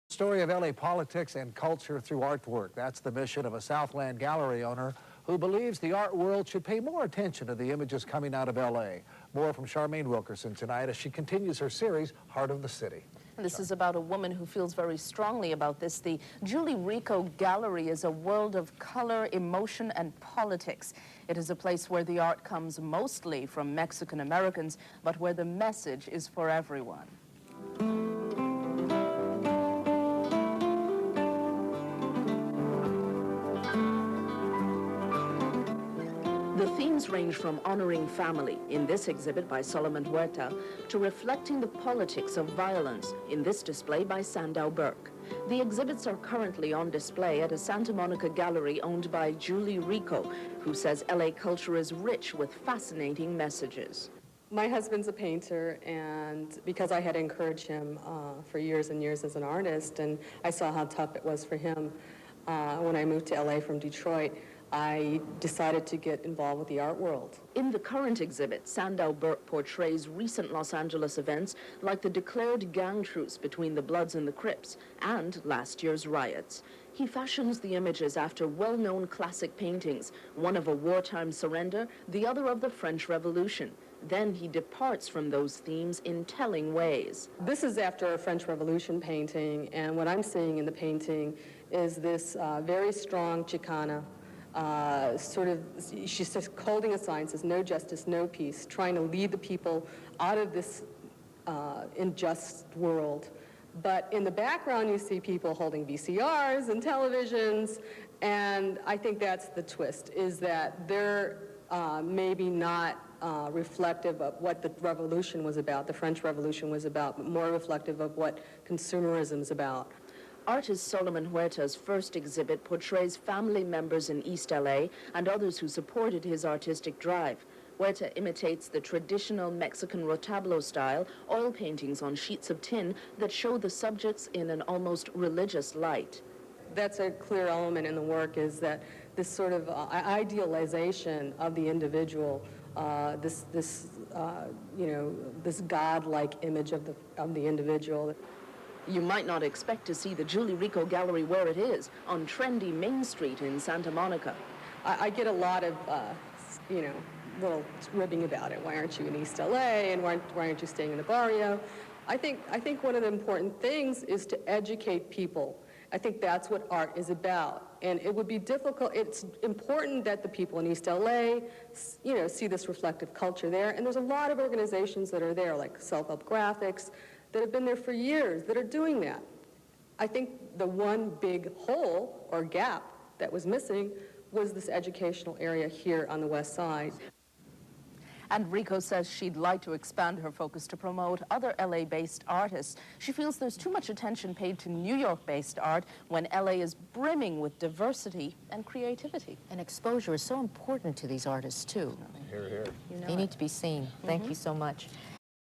Story of LA politics and culture through artwork. That's the mission of a Southland Gallery owner who believes the art world should pay more attention to the images coming out of LA. More from Charmaine Wilkerson tonight as she continues her series, Heart of the City. This is about a woman who feels very strongly about this. The Julie Rico Gallery is a world of color, emotion, and politics. It is a place where the art comes mostly from Mexican Americans, but where the message is for everyone. The themes range from honoring family, in this exhibit by Huerta, to reflecting the politics of violence, in this display by Sandow Birk. The exhibits are currently on display at a Santa Monica gallery owned by Julie Rico, who says LA culture is rich with fascinating messages. My husband's a painter, and because I had encouraged him for years and years as an artist, and I saw how tough it was for him when I moved to LA from Detroit, I decided to get involved with the art world. In the current exhibit, Sandow Birk portrays recent Los Angeles events like the declared gang truce between the Bloods and the Crips and last year's riots. He fashions the images after well-known classic paintings, one of a wartime surrender, the other of the French Revolution. Then he departs from those themes in telling ways. This is after a French Revolution painting, and what I'm seeing in the painting is this very strong Chicana, she's just holding a sign, says no justice, no peace, trying to lead the people out of this unjust world. But in the background, you see people holding VCRs and televisions, and I think that's the twist, is that they're maybe not reflective of what the revolution was about, the French Revolution was about, but more reflective of what consumerism is about. Artist Huerta's first exhibit portrays family members in East LA and others who supported his artistic drive. Huerta imitates the traditional Mexican retablo style, oil paintings on sheets of tin that show the subjects in an almost religious light. That's a clear element in the work, is that this sort of idealization of the individual, this godlike image of the individual. You might not expect to see the Julie Rico Gallery where it is, on trendy Main Street in Santa Monica. I get a lot of, little ribbing about it. Why aren't you in East LA, and why aren't you staying in the barrio? I think one of the important things is to educate people. I think that's what art is about. And it would be difficult. It's important that the people in East LA, see this reflective culture there. And there's a lot of organizations that are there, like Self-Help Graphics, that have been there for years that are doing that. I think the one big hole or gap that was missing was this educational area here on the West Side. And Rico says she'd like to expand her focus to promote other LA-based artists. She feels there's too much attention paid to New York-based art when LA is brimming with diversity and creativity. And exposure is so important to these artists, too. Hear, hear. They need to be seen. Thank you so much.